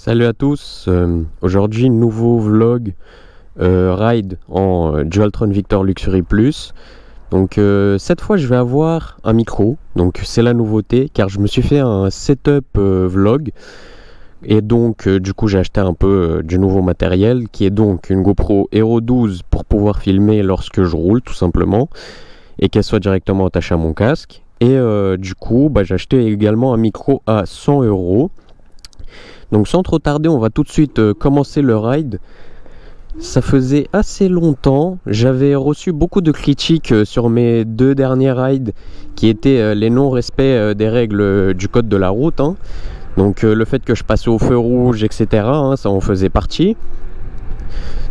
Salut à tous, aujourd'hui nouveau vlog ride en Dualtron Victor Luxury Plus. Donc cette fois je vais avoir un micro, donc c'est la nouveauté car je me suis fait un setup vlog. Et donc du coup j'ai acheté un peu du nouveau matériel qui est donc une GoPro Hero 12 pour pouvoir filmer lorsque je roule tout simplement et qu'elle soit directement attachée à mon casque. Et du coup j'ai acheté également un micro à 100 €. Donc sans trop tarder, on va tout de suite commencer le ride. Ça faisait assez longtemps, j'avais reçu beaucoup de critiques sur mes deux derniers rides qui étaient les non-respects des règles du code de la route. Donc le fait que je passais au feu rouge, etc., ça en faisait partie.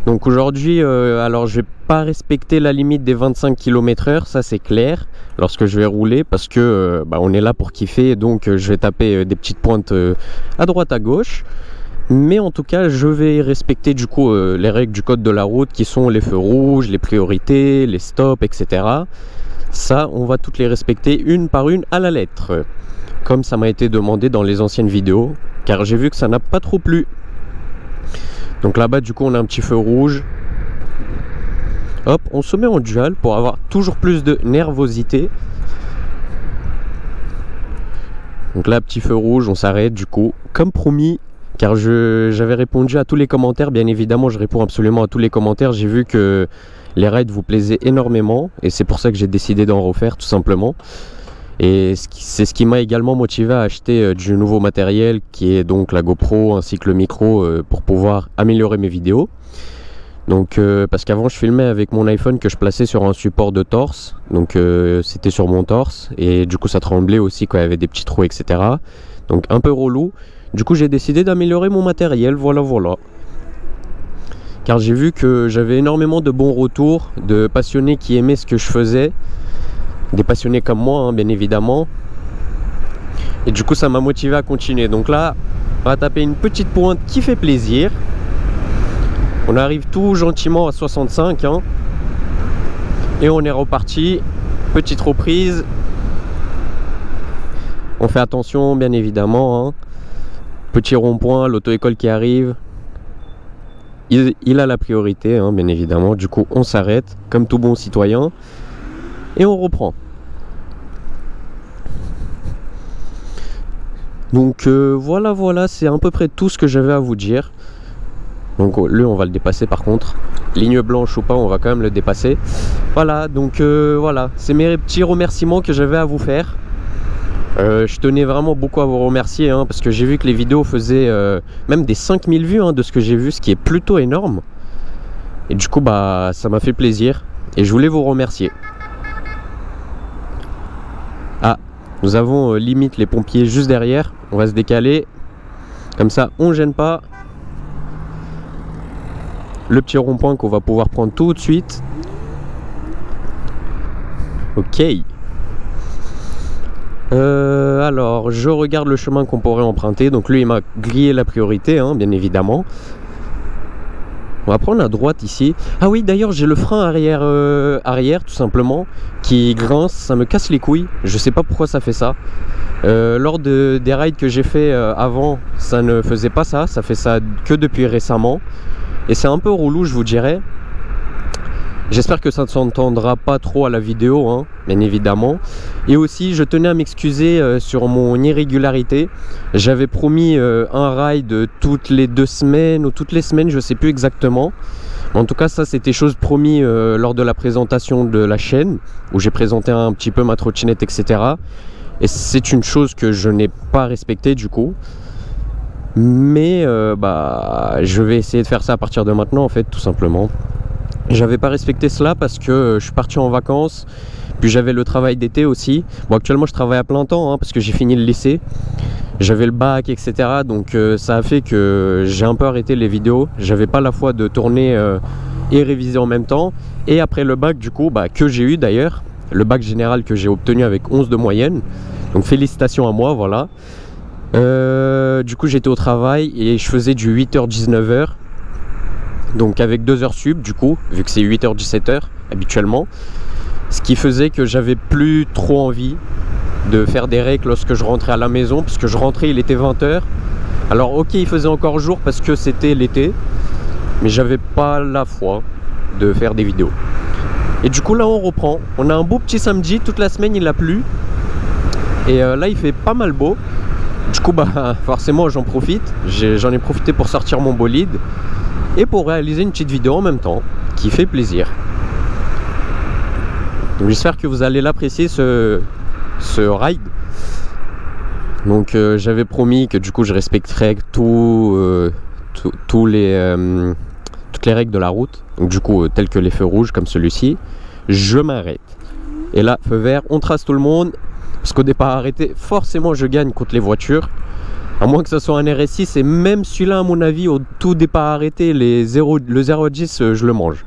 Donc aujourd'hui, alors je vais pas respecter la limite des 25 km/h, ça c'est clair, lorsque je vais rouler, parce que on est là pour kiffer, donc je vais taper des petites pointes à droite à gauche. Mais en tout cas, je vais respecter du coup les règles du code de la route qui sont les feux rouges, les priorités, les stops, etc. Ça, on va toutes les respecter une par une à la lettre, comme ça m'a été demandé dans les anciennes vidéos, car j'ai vu que ça n'a pas trop plu. Donc là-bas, du coup, on a un petit feu rouge. Hop, on se met en dual pour avoir toujours plus de nervosité. Donc là, petit feu rouge, on s'arrête du coup, comme promis, car j'avais répondu à tous les commentaires. Bien évidemment, je réponds absolument à tous les commentaires. J'ai vu que les rides vous plaisaient énormément et c'est pour ça que j'ai décidé d'en refaire tout simplement. Et c'est ce qui m'a également motivé à acheter du nouveau matériel qui est donc la GoPro ainsi que le micro pour pouvoir améliorer mes vidéos. Donc parce qu'avant je filmais avec mon iPhone que je plaçais sur un support de torse, donc c'était sur mon torse et du coup ça tremblait aussi quand il y avait des petits trous, etc. Donc un peu relou. Du coup j'ai décidé d'améliorer mon matériel, voilà. Car j'ai vu que j'avais énormément de bons retours de passionnés qui aimaient ce que je faisais. Des passionnés comme moi, bien évidemment. Et du coup ça m'a motivé à continuer. Donc là on va taper une petite pointe qui fait plaisir. On arrive tout gentiment à 65 et on est reparti. Petite reprise. On fait attention bien évidemment. Petit rond-point, l'auto-école qui arrive. Il a la priorité bien évidemment. Du coup on s'arrête comme tout bon citoyen et on reprend. Donc voilà, c'est à peu près tout ce que j'avais à vous dire. Donc lui on va le dépasser par contre. Ligne blanche ou pas, on va quand même le dépasser. Voilà, donc voilà, c'est mes petits remerciements que j'avais à vous faire. Je tenais vraiment beaucoup à vous remercier parce que j'ai vu que les vidéos faisaient même des 5000 vues de ce que j'ai vu, ce qui est plutôt énorme. Et du coup ça m'a fait plaisir et je voulais vous remercier. Ah, nous avons limite les pompiers juste derrière. On va se décaler. Comme ça, on ne gêne pas. Le petit rond-point qu'on va pouvoir prendre tout de suite. Ok. Alors, je regarde le chemin qu'on pourrait emprunter. Donc lui, il m'a grillé la priorité, bien évidemment. On va prendre à droite ici. Ah oui, d'ailleurs, j'ai le frein arrière, tout simplement, qui grince. Ça me casse les couilles. Je sais pas pourquoi ça fait ça. Lors des rides que j'ai fait avant, ça ne faisait pas ça. Ça fait ça que depuis récemment. Et c'est un peu relou, je vous dirais. J'espère que ça ne s'entendra pas trop à la vidéo, bien évidemment. Et aussi, je tenais à m'excuser sur mon irrégularité. J'avais promis un ride toutes les 2 semaines ou toutes les semaines, je ne sais plus exactement. En tout cas, ça, c'était chose promis lors de la présentation de la chaîne, où j'ai présenté un petit peu ma trottinette, etc. Et c'est une chose que je n'ai pas respectée du coup. Mais je vais essayer de faire ça à partir de maintenant, en fait, tout simplement. J'avais pas respecté cela parce que je suis parti en vacances, puis j'avais le travail d'été aussi. Bon, actuellement je travaille à plein temps parce que j'ai fini le lycée, j'avais le bac, etc. Donc ça a fait que j'ai un peu arrêté les vidéos. J'avais pas la foi de tourner et réviser en même temps. Et après le bac du coup, que j'ai eu d'ailleurs, le bac général que j'ai obtenu avec 11 de moyenne. Donc félicitations à moi, voilà. Du coup j'étais au travail et je faisais du 8h-19h. Donc avec 2 heures sub du coup, vu que c'est 8h-17h habituellement. Ce qui faisait que j'avais plus trop envie de faire des récs lorsque je rentrais à la maison, parce que je rentrais, il était 20h. Alors ok, il faisait encore jour parce que c'était l'été, mais j'avais pas la foi de faire des vidéos. Et du coup là on reprend, on a un beau petit samedi, toute la semaine il a plu. Et là il fait pas mal beau. Du coup bah forcément j'en profite, j'en ai profité pour sortir mon bolide et pour réaliser une petite vidéo en même temps, qui fait plaisir. Donc j'espère que vous allez l'apprécier ce ride. Donc j'avais promis que du coup je respecterais toutes les règles de la route. Donc du coup telles que les feux rouges comme celui-ci, je m'arrête. Et là feu vert, on trace tout le monde. Parce qu'au départ arrêté, forcément je gagne contre les voitures. À moins que ce soit un RS6. Et même celui-là à mon avis, au tout départ arrêté, le 0 à 10 je le mange.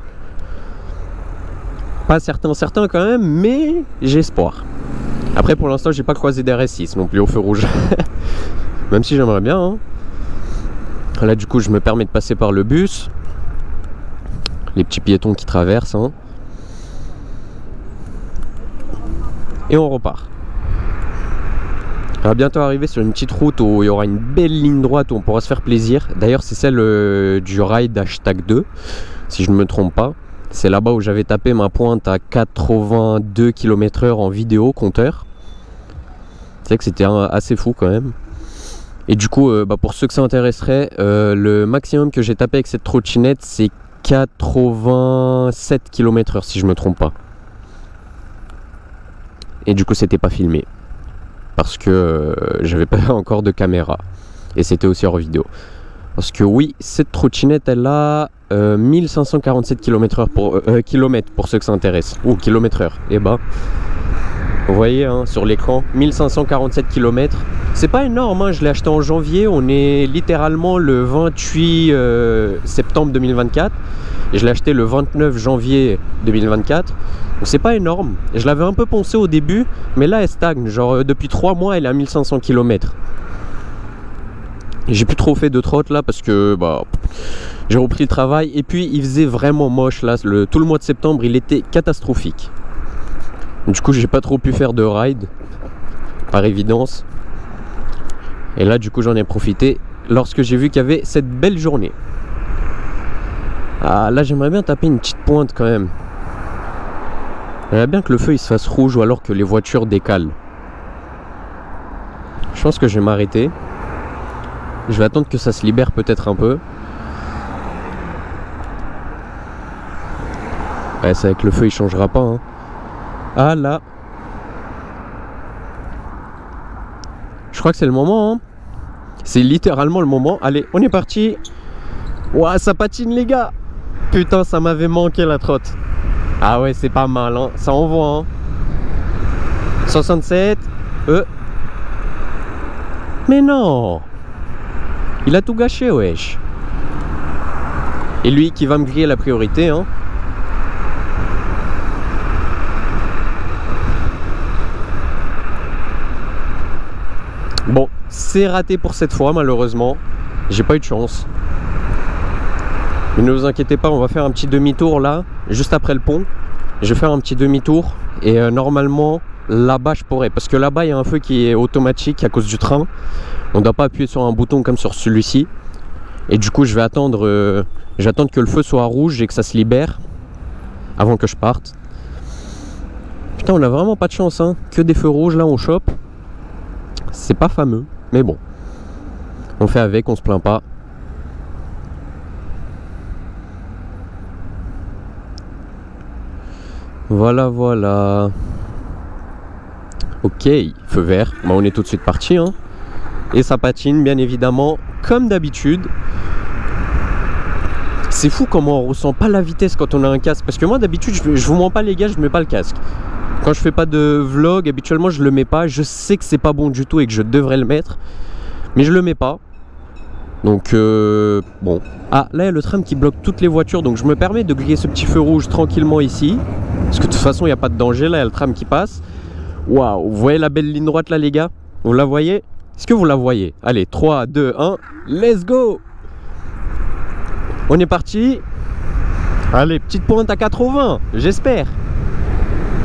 Pas certain quand même, mais j'ai espoir. Après pour l'instant j'ai pas croisé d'RS6 non plus au feu rouge. Même si j'aimerais bien hein. Là du coup je me permets de passer par le bus. Les petits piétons qui traversent hein. Et on repart. On va bientôt arriver sur une petite route où il y aura une belle ligne droite où on pourra se faire plaisir. D'ailleurs c'est celle du ride #2 si je ne me trompe pas. C'est là-bas où j'avais tapé ma pointe à 82 km/h en vidéo compteur. C'est vrai que c'était assez fou quand même. Et du coup pour ceux que ça intéresserait, le maximum que j'ai tapé avec cette trottinette c'est 87 km/h si je me trompe pas. Et du coup c'était pas filmé parce que j'avais pas encore de caméra et c'était aussi hors vidéo. Parce que oui, cette trottinette elle a 1547 km/h pour ceux que ça intéresse. Ou km/h. Et bah vous voyez hein, sur l'écran 1547 km. C'est pas énorme hein, je l'ai acheté en janvier. On est littéralement le 28 septembre 2024. Et je l'ai acheté le 29 janvier 2024. Donc c'est pas énorme. Je l'avais un peu poncé au début, mais là elle stagne. Genre depuis 3 mois elle est à 1500 km. Et j'ai plus trop fait de trotte là parce que bah j'ai repris le travail. Et puis il faisait vraiment moche là. Tout le mois de septembre il était catastrophique. Du coup j'ai pas trop pu faire de ride, par évidence. Et là du coup j'en ai profité lorsque j'ai vu qu'il y avait cette belle journée. Ah là j'aimerais bien taper une petite pointe quand même. J'aimerais bien que le feu il se fasse rouge ou alors que les voitures décalent. Je pense que je vais m'arrêter. Je vais attendre que ça se libère peut-être un peu. Ouais c'est avec le feu il changera pas hein. Ah là. Je crois que c'est le moment hein. C'est littéralement le moment. Allez on est parti. Ouah ça patine les gars. Putain ça m'avait manqué la trotte. Ah ouais c'est pas mal hein. Ça envoie hein. 67. Mais non. Il a tout gâché wesh. Et lui qui va me griller la priorité hein. Bon c'est raté pour cette fois malheureusement. J'ai pas eu de chance. Mais ne vous inquiétez pas, on va faire un petit demi-tour là, juste après le pont. Je vais faire un petit demi-tour et normalement là-bas je pourrais. Parce que là-bas il y a un feu qui est automatique à cause du train. On ne doit pas appuyer sur un bouton comme sur celui-ci. Et du coup je vais attendre que le feu soit rouge et que ça se libère avant que je parte. Putain on a vraiment pas de chance hein. Que des feux rouges là on chope. C'est pas fameux, mais bon. On fait avec, on se plaint pas. Voilà, voilà. Ok, feu vert. Bah, on est tout de suite parti. Hein. Et ça patine, bien évidemment, comme d'habitude. C'est fou comment on ressent pas la vitesse quand on a un casque. Parce que moi, d'habitude, je vous mens pas les gars, je mets pas le casque. Quand je fais pas de vlog, habituellement, je le mets pas. Je sais que c'est pas bon du tout et que je devrais le mettre. Mais je le mets pas. Donc, bon. Ah, là, il y a le tram qui bloque toutes les voitures. Donc, je me permets de griller ce petit feu rouge tranquillement ici. Parce que de toute façon, il n'y a pas de danger. Là, il y a le tram qui passe. Waouh, vous voyez la belle ligne droite là, les gars? Vous la voyez? Est-ce que vous la voyez? Allez, 3, 2, 1, let's go! On est parti. Allez, petite pointe à 80, j'espère.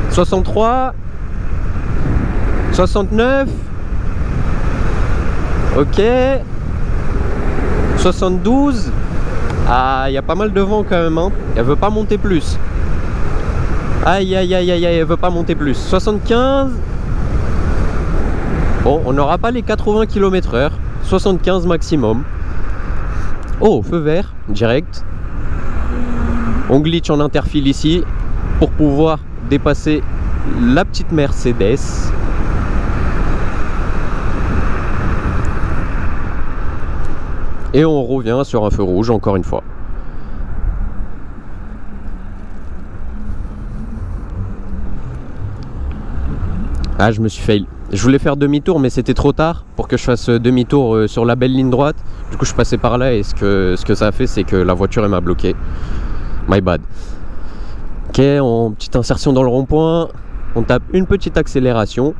63. 69. Ok. 72. Ah, il y a pas mal de vent quand même, hein. Elle veut pas monter plus. Aïe, aïe, aïe, aïe, aïe, elle veut pas monter plus. 75. Bon, on n'aura pas les 80 km/h. 75 maximum. Oh, feu vert, direct. On glitch en interfile ici pour pouvoir dépasser la petite Mercedes. Et on revient sur un feu rouge encore une fois. Ah, je me suis fail. Je voulais faire demi-tour, mais c'était trop tard pour que je fasse demi-tour sur la belle ligne droite. Du coup, je passais par là et ce que ça a fait, c'est que la voiture elle m'a bloqué. My bad. Ok, en petite insertion dans le rond-point, on tape une petite accélération.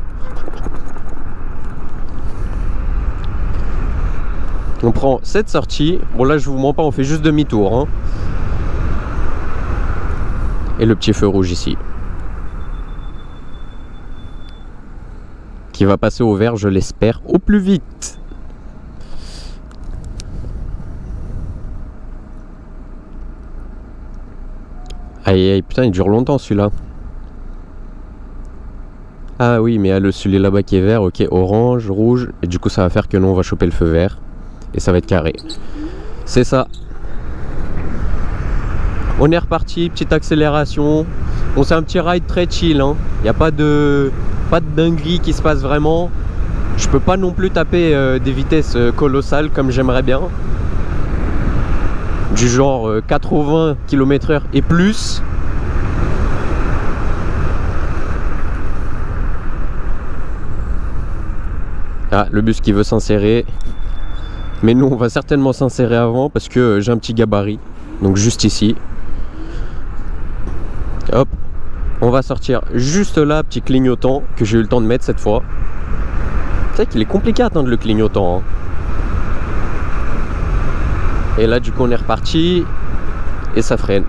On prend cette sortie. Bon, là, je vous mens pas, on fait juste demi-tour, hein. Et le petit feu rouge ici. Qui va passer au vert, je l'espère, au plus vite. Aïe, aïe, putain, il dure longtemps celui-là. Ah oui, mais il y a celui là-bas qui est vert, ok, orange, rouge. Et du coup, ça va faire que nous, on va choper le feu vert. Et ça va être carré. C'est ça. On est reparti, petite accélération. Bon, c'est un petit ride très chill, hein. Il n'y a pas de dinguerie qui se passe vraiment. Je peux pas non plus taper des vitesses colossales comme j'aimerais bien. Du genre 80 km/h et plus. Ah, le bus qui veut s'insérer. Mais nous, on va certainement s'insérer avant parce que j'ai un petit gabarit. Donc juste ici. Hop. On va sortir juste là, petit clignotant que j'ai eu le temps de mettre cette fois. C'est vrai qu'il est compliqué à atteindre le clignotant, hein. Et là, du coup, on est reparti. Et ça freine.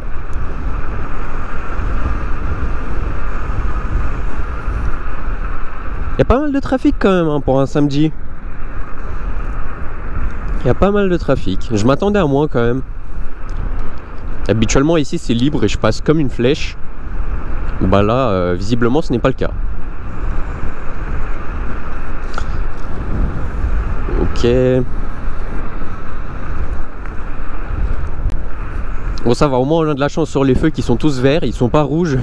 Il y a pas mal de trafic quand même, hein, pour un samedi. Il y a pas mal de trafic. Je m'attendais à moins quand même. Habituellement ici c'est libre et je passe comme une flèche. Bah là, visiblement ce n'est pas le cas. Ok. Bon, ça va, au moins on a de la chance sur les feux qui sont tous verts, ils sont pas rouges.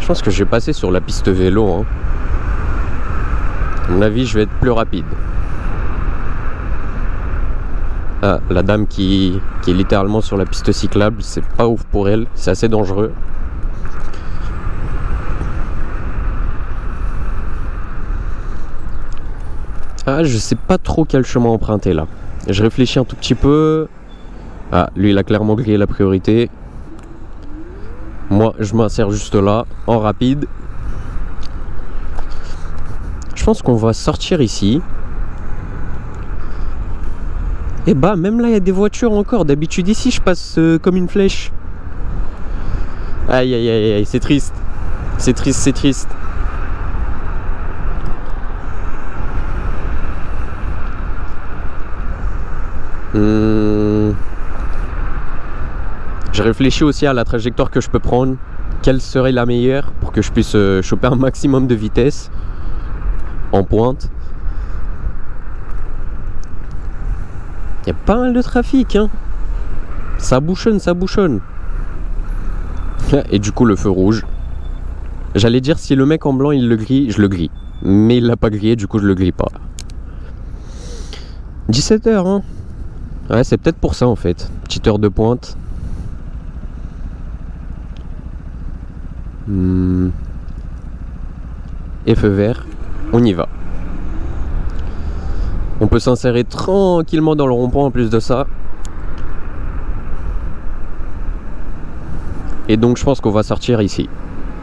Je pense que je vais passer sur la piste vélo, hein. À mon avis, je vais être plus rapide. Ah, la dame qui est littéralement sur la piste cyclable, c'est pas ouf pour elle, c'est assez dangereux. Ah, je sais pas trop quel chemin emprunter là. Je réfléchis un tout petit peu. Ah, lui il a clairement grillé la priorité. Moi, je m'insère juste là, en rapide. Je pense qu'on va sortir ici. Et bah, même là, il y a des voitures encore. D'habitude, ici, je passe comme une flèche. Aïe, aïe, aïe, aïe, c'est triste. C'est triste, c'est triste. Je réfléchis aussi à la trajectoire que je peux prendre. Quelle serait la meilleure pour que je puisse choper un maximum de vitesse en pointe. Il y a pas mal de trafic, hein. Ça bouchonne, ça bouchonne. Et du coup, le feu rouge. J'allais dire, si le mec en blanc, il le grille, je le grille. Mais il l'a pas grillé, du coup, je le grille pas. 17 h, hein. Ouais, c'est peut-être pour ça, en fait. Petite heure de pointe. Et feu vert. On y va. On peut s'insérer tranquillement dans le rond-point en plus de ça. Et donc je pense qu'on va sortir ici.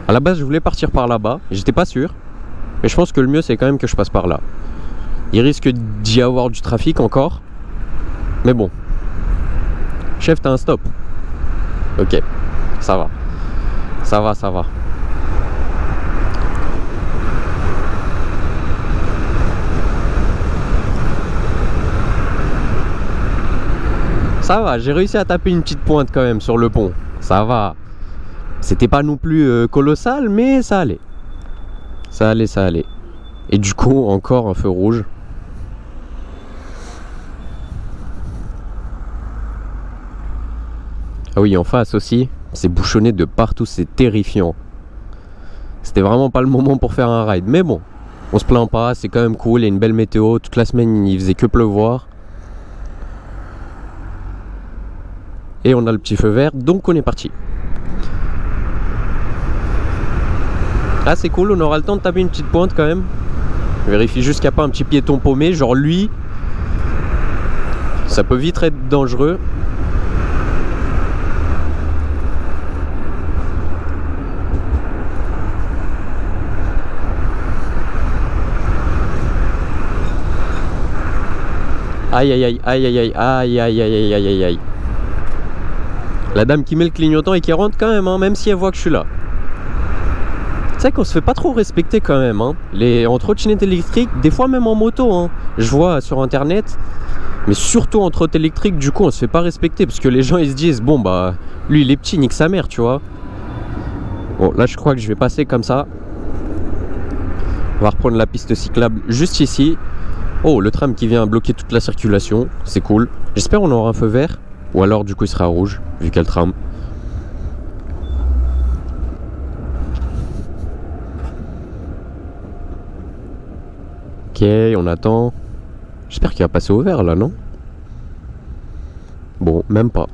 À la base je voulais partir par là-bas, j'étais pas sûr. Mais je pense que le mieux c'est quand même que je passe par là. Il risque d'y avoir du trafic encore. Mais bon. Chef, t'as un stop. Ok, ça va. Ça va, ça va. Ça va, j'ai réussi à taper une petite pointe quand même sur le pont. Ça va. C'était pas non plus colossal, mais ça allait. Ça allait, ça allait. Et du coup, encore un feu rouge. Ah oui, en face aussi, c'est bouchonné de partout, c'est terrifiant. C'était vraiment pas le moment pour faire un ride. Mais bon, on se plaint pas, c'est quand même cool, il y a une belle météo. Toute la semaine, il faisait que pleuvoir. Et on a le petit feu vert, donc on est parti. Ah, c'est cool, on aura le temps de taper une petite pointe quand même. Je vérifie juste qu'il n'y a pas un petit piéton paumé, genre lui. Ça peut vite être dangereux. Aïe aïe aïe aïe aïe aïe aïe aïe aïe aïe aïe aïe. La dame qui met le clignotant et qui rentre quand même, hein, même si elle voit que je suis là. C'est vrai qu'on se fait pas trop respecter quand même, hein. En trottinette électrique, des fois même en moto, hein. Je vois sur internet, mais surtout en trottinette électrique, du coup on se fait pas respecter parce que les gens ils se disent bon bah lui il est petit, nique sa mère, tu vois. Bon là je crois que je vais passer comme ça. On va reprendre la piste cyclable juste ici. Oh, le tram qui vient bloquer toute la circulation, c'est cool. J'espère qu'on aura un feu vert, ou alors du coup il sera rouge, vu qu'il y a le tram. Ok, on attend. J'espère qu'il va passer au vert là, non? Bon, même pas.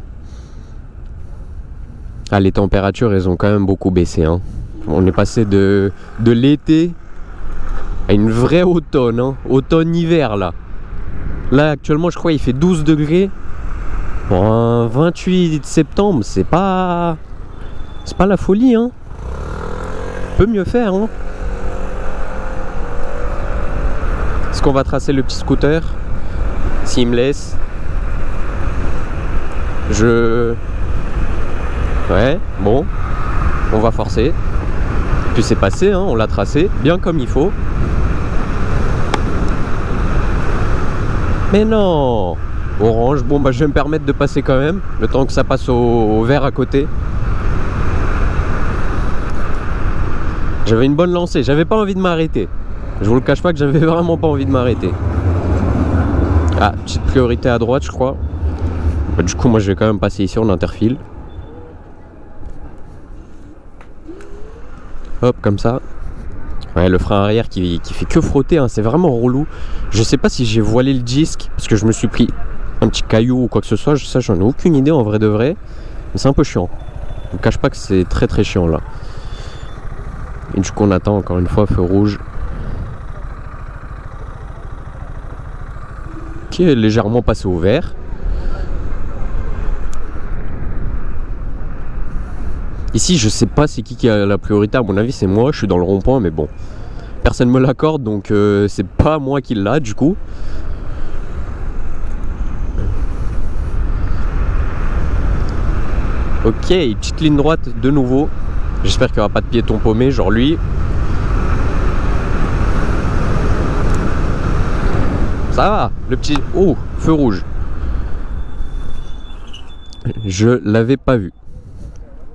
Ah, les températures, elles ont quand même beaucoup baissé, hein. On est passé de l'été à une vraie automne, hein. Automne-hiver là. Là actuellement je crois il fait 12 degrés. Pour un 28 septembre, c'est pas la folie, hein. Peut mieux faire, hein. Est-ce qu'on va tracer le petit scooter? S'il me laisse. Ouais, bon. On va forcer. Puis c'est passé, hein, on l'a tracé, bien comme il faut. Mais non! Orange, bon bah je vais me permettre de passer quand même, le temps que ça passe au vert à côté. J'avais une bonne lancée, j'avais pas envie de m'arrêter. Je vous le cache pas que j'avais vraiment pas envie de m'arrêter. Ah, petite priorité à droite je crois. Bah, du coup moi je vais quand même passer ici en interfile. Hop, comme ça. Ouais, le frein arrière qui fait que frotter, hein, c'est vraiment relou. Je sais pas si j'ai voilé le disque parce que je me suis pris un petit caillou ou quoi que ce soit. Ça, j'en ai aucune idée en vrai de vrai. Mais c'est un peu chiant. Je ne cache pas que c'est très très chiant là. Et du coup, on attend encore une fois feu rouge. Qui est légèrement passé au vert. Ici, je sais pas c'est qui a la priorité. À mon avis, c'est moi. Je suis dans le rond-point, mais bon. Personne me l'accorde, donc c'est pas moi qui l'a, du coup. Ok, petite ligne droite de nouveau. J'espère qu'il n'y aura pas de piéton paumé, genre lui. Ça va, le petit... Oh, feu rouge. Je l'avais pas vu.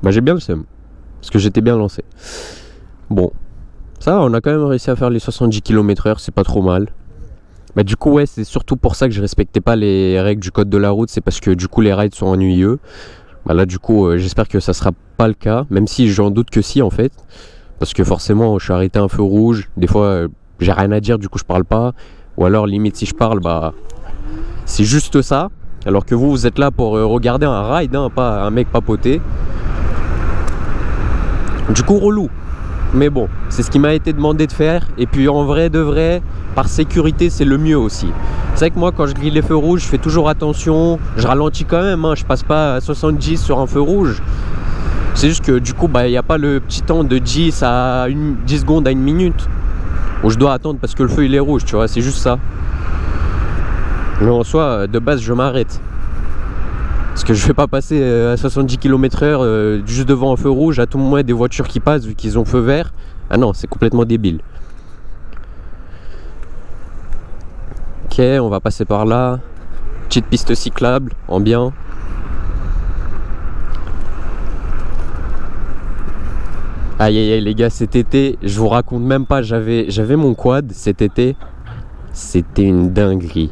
Bah j'ai bien le seum, parce que j'étais bien lancé. Bon, ça va, on a quand même réussi à faire les 70 km/h, c'est pas trop mal. Bah du coup ouais, c'est surtout pour ça que je respectais pas les règles du code de la route, c'est parce que du coup les rides sont ennuyeux. Bah là du coup j'espère que ça sera pas le cas, même si j'en doute que si en fait. Parce que forcément je suis arrêté à un feu rouge, des fois j'ai rien à dire, du coup je parle pas. Ou alors limite si je parle, bah c'est juste ça. Alors que vous êtes là pour regarder un ride, hein, pas un mec papoter. Du coup relou. Mais bon, c'est ce qui m'a été demandé de faire. Et puis en vrai de vrai, par sécurité c'est le mieux aussi. C'est vrai que moi quand je grille les feux rouges, je fais toujours attention. Je ralentis quand même, hein, je passe pas à 70 sur un feu rouge. C'est juste que du coup bah il n'y a pas le petit temps de 10 secondes à 1 minute où je dois attendre parce que le feu il est rouge, tu vois, c'est juste ça. Mais en soi, de base je m'arrête. Parce que je vais pas passer à 70 km/h juste devant un feu rouge, à tout moment des voitures qui passent vu qu'ils ont feu vert. Ah non, c'est complètement débile. Ok, on va passer par là. Petite piste cyclable en bien. Aïe aïe aïe les gars, cet été, je vous raconte même pas, j'avais mon quad cet été. C'était une dinguerie.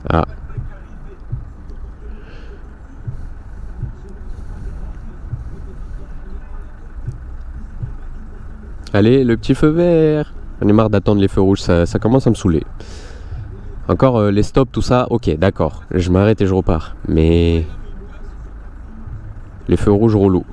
Ah. Allez, le petit feu vert. J'en ai marre d'attendre les feux rouges, ça commence à me saouler. Encore les stops, tout ça, ok, d'accord. Je m'arrête et je repars. Mais les feux rouges relous.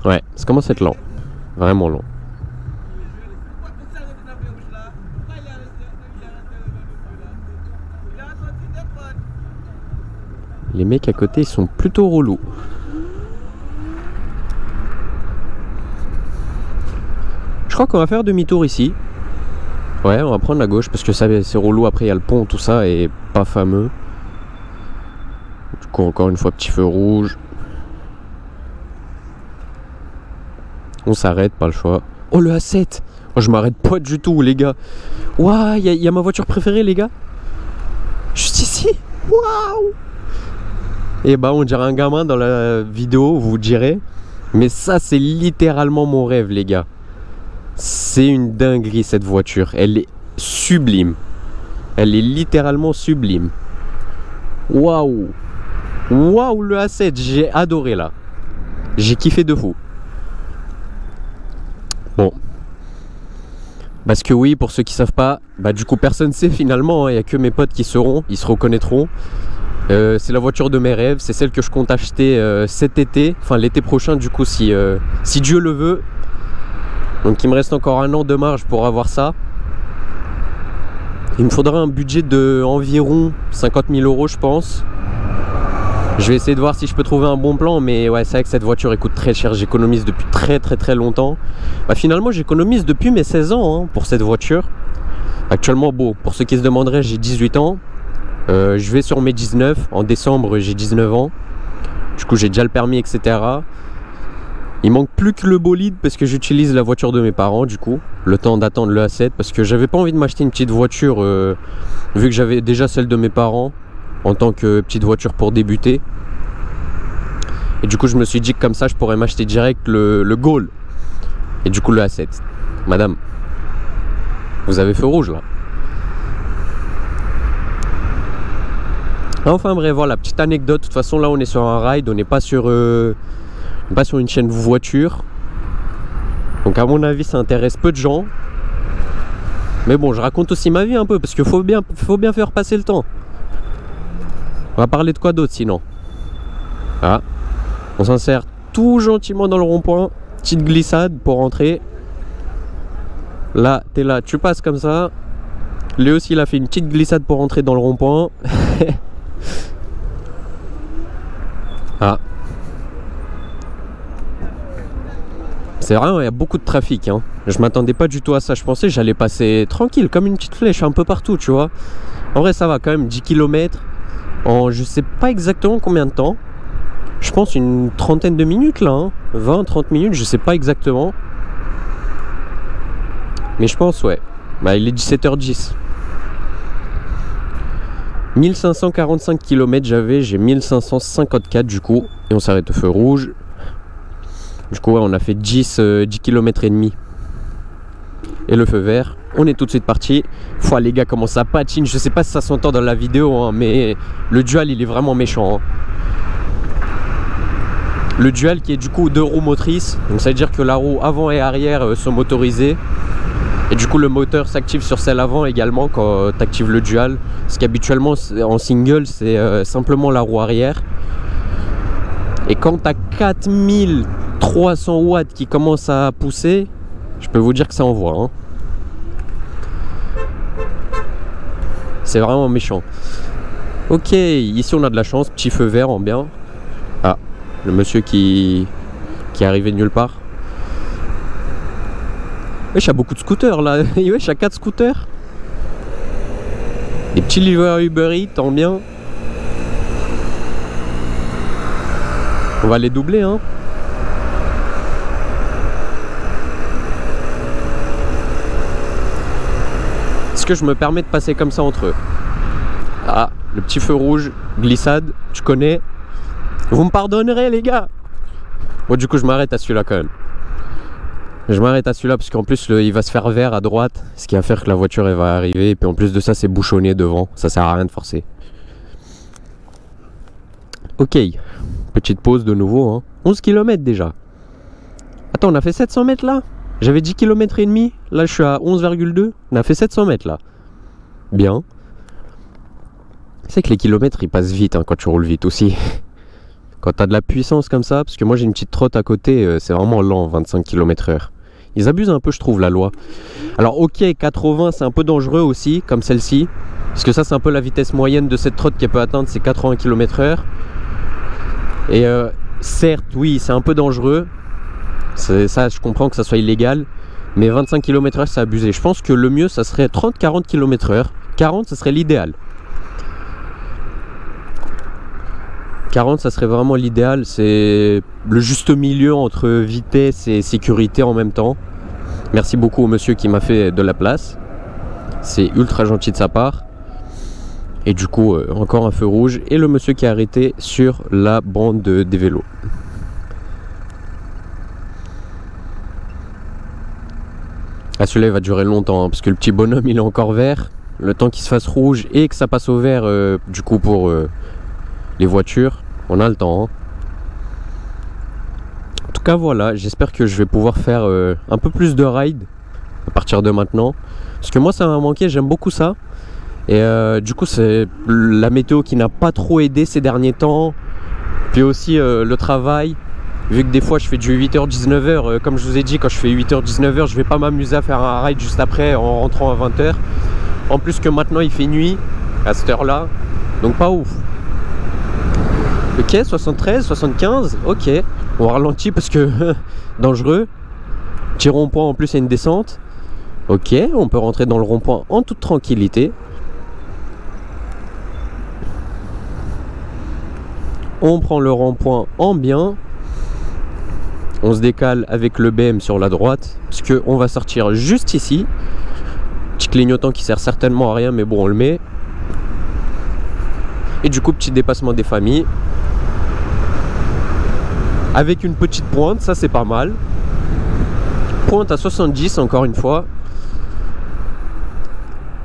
Ouais, ça commence à être lent. Vraiment lent. Les mecs à côté, ils sont plutôt relous. Je crois qu'on va faire demi-tour ici. Ouais, on va prendre la gauche parce que c'est relou. Après, il y a le pont, tout ça, et pas fameux. Du coup, encore une fois, petit feu rouge. On s'arrête, pas le choix. Oh, le A7! Oh, je m'arrête pas du tout, les gars. Waouh, il y a ma voiture préférée, les gars. Juste ici. Waouh! Et bah, on dirait un gamin dans la vidéo, vous direz. Mais ça, c'est littéralement mon rêve, les gars. C'est une dinguerie, cette voiture. Elle est sublime. Elle est littéralement sublime. Waouh! Waouh, le A7, j'ai adoré, là. J'ai kiffé de fou. Bon. Parce que oui, pour ceux qui savent pas, bah du coup personne sait finalement, il n'y a que mes potes qui sauront, ils se reconnaîtront. C'est la voiture de mes rêves, c'est celle que je compte acheter cet été, enfin l'été prochain du coup si Dieu le veut. Donc il me reste encore un an de marge pour avoir ça. Il me faudra un budget de environ 50 000 € je pense. Je vais essayer de voir si je peux trouver un bon plan, mais ouais, c'est vrai que cette voiture elle coûte très cher, j'économise depuis très longtemps. Bah, finalement j'économise depuis mes 16 ans hein, pour cette voiture. Actuellement, bon, pour ceux qui se demanderaient, j'ai 18 ans. Je vais sur mes 19, en décembre j'ai 19 ans. Du coup j'ai déjà le permis, etc. Il manque plus que le bolide parce que j'utilise la voiture de mes parents du coup. Le temps d'attendre le A7 parce que j'avais pas envie de m'acheter une petite voiture vu que j'avais déjà celle de mes parents en tant que petite voiture pour débuter. Et du coup je me suis dit que comme ça je pourrais m'acheter direct le Gol. Et du coup le A7. Madame, vous avez feu rouge là. Enfin bref, voilà, petite anecdote. De toute façon là on est sur un ride, on n'est pas sur une chaîne voiture. Donc à mon avis ça intéresse peu de gens. Mais bon, je raconte aussi ma vie un peu parce qu'il faut bien faire passer le temps. On va parler de quoi d'autre sinon? Ah, on s'insère tout gentiment dans le rond-point. Petite glissade pour rentrer. Là, t'es là, tu passes comme ça. Lui aussi, il a fait une petite glissade pour rentrer dans le rond-point. Ah. C'est vrai, il y a beaucoup de trafic. Hein. Je m'attendais pas du tout à ça. Je pensais que j'allais passer tranquille, comme une petite flèche, un peu partout, tu vois. En vrai, ça va quand même, 10 km. En je sais pas exactement combien de temps. Je pense une trentaine de minutes là. Hein. 20-30 minutes, je sais pas exactement. Mais je pense, ouais. Bah, il est 17h10. 1545 km j'avais, j'ai 1554 du coup. Et on s'arrête au feu rouge. Du coup, ouais, on a fait 10 km et demi. Et le feu vert. On est tout de suite parti. Foi, les gars, comment ça patine. Je sais pas si ça s'entend dans la vidéo, hein, mais le dual, il est vraiment méchant. Hein. Le dual qui est du coup 2 roues motrices. Donc ça veut dire que la roue avant et arrière sont motorisées. Et du coup le moteur s'active sur celle avant également quand tu actives le dual. Parce qu'habituellement en single c'est simplement la roue arrière. Et quand tu as 4300 watts qui commencent à pousser, je peux vous dire que ça envoie. Hein. C'est vraiment méchant. Ok, ici on a de la chance, petit feu vert en bien. Ah, le monsieur qui est arrivé de nulle part. Wesh, y a beaucoup de scooters là. Wesh, y a 4 scooters. Des petits livreurs Uber Eats, tant bien. On va les doubler, hein. Est-ce que je me permets de passer comme ça entre eux? Ah, le petit feu rouge, glissade, tu connais. Vous me pardonnerez, les gars. Bon, du coup, je m'arrête à celui-là quand même. Je m'arrête à celui-là parce qu'en plus, il va se faire vert à droite. Ce qui va faire que la voiture, elle va arriver. Et puis en plus de ça, c'est bouchonné devant. Ça sert à rien de forcer. Ok. Petite pause de nouveau, hein. 11 km déjà. Attends, on a fait 700 mètres là? J'avais 10 km et demi. Là, je suis à 11,2. On a fait 700 mètres là. Bien. C'est que les kilomètres, ils passent vite hein, quand tu roules vite aussi. Quand tu as de la puissance comme ça, parce que moi j'ai une petite trotte à côté, c'est vraiment lent, 25 km/h. Ils abusent un peu, je trouve, la loi. Alors ok, 80 c'est un peu dangereux aussi, comme celle-ci. Parce que ça c'est un peu la vitesse moyenne de cette trotte qu'elle peut atteindre, c'est 80 km/h. Et certes, oui, c'est un peu dangereux. Ça, je comprends que ça soit illégal. Mais 25 km/h c'est abusé. Je pense que le mieux, ça serait 30-40 km/h. 40, ça serait l'idéal. 40 ça serait vraiment l'idéal, c'est le juste milieu entre vitesse et sécurité en même temps. Merci beaucoup au monsieur qui m'a fait de la place, c'est ultra gentil de sa part. Et du coup encore un feu rouge et le monsieur qui a arrêté sur la bande des vélos. Ah, celui-là il va durer longtemps hein, parce que le petit bonhomme il est encore vert. Le temps qu'il se fasse rouge et que ça passe au vert du coup pour les voitures, on a le temps hein. En tout cas voilà, j'espère que je vais pouvoir faire un peu plus de ride à partir de maintenant, parce que moi ça m'a manqué, j'aime beaucoup ça. Et du coup c'est la météo qui n'a pas trop aidé ces derniers temps, puis aussi le travail, vu que des fois je fais du 8h-19h, comme je vous ai dit, quand je fais 8h-19h je vais pas m'amuser à faire un ride juste après en rentrant à 20h. En plus que maintenant il fait nuit à cette heure là, donc pas ouf. Ok, 73, 75, ok. On ralentit parce que dangereux. Petit rond-point en plus, il y a une descente. Ok, on peut rentrer dans le rond-point en toute tranquillité. On prend le rond-point en bien. On se décale avec le BM sur la droite, parce qu'on va sortir juste ici. Petit clignotant qui sert certainement à rien, mais bon, on le met. Et du coup, petit dépassement des familles. Avec une petite pointe, ça c'est pas mal. Pointe à 70 encore une fois.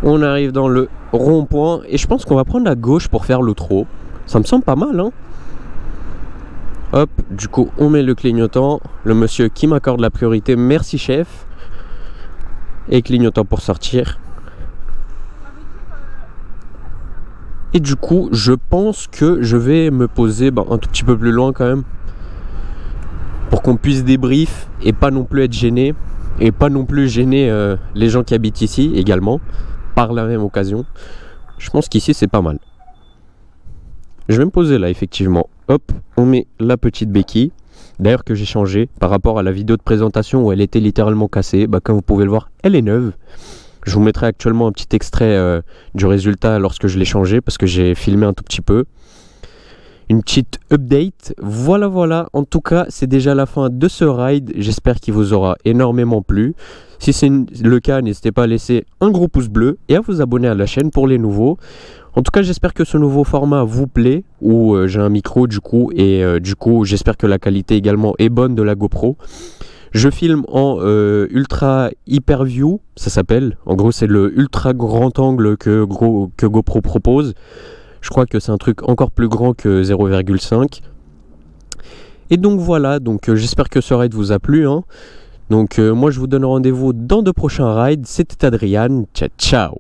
On arrive dans le rond-point et je pense qu'on va prendre la gauche pour faire l'outro. Ça me semble pas mal hein. Hop, du coup on met le clignotant. Le monsieur qui m'accorde la priorité, merci chef. Et clignotant pour sortir. Et du coup je pense que je vais me poser un tout petit peu plus loin quand même, pour qu'on puisse débrief et pas non plus être gêné, et pas non plus gêner les gens qui habitent ici également par la même occasion. Je pense qu'ici c'est pas mal. Je vais me poser là effectivement. Hop, on met la petite béquille, d'ailleurs que j'ai changé par rapport à la vidéo de présentation où elle était littéralement cassée. Comme vous pouvez le voir, elle est neuve. Je vous mettrai actuellement un petit extrait du résultat lorsque je l'ai changé, parce que j'ai filmé un tout petit peu. Une petite update, voilà, en tout cas c'est déjà la fin de ce ride, j'espère qu'il vous aura énormément plu. Si c'est le cas, n'hésitez pas à laisser un gros pouce bleu et à vous abonner à la chaîne pour les nouveaux. En tout cas j'espère que ce nouveau format vous plaît, où j'ai un micro du coup, et du coup j'espère que la qualité également est bonne de la GoPro. Je filme en ultra hyper view, ça s'appelle, en gros c'est le ultra grand angle que GoPro propose. Je crois que c'est un truc encore plus grand que 0,5. Et donc voilà, j'espère que ce ride vous a plu hein. Donc moi je vous donne rendez-vous dans de prochains rides. C'était Adrian, ciao ciao.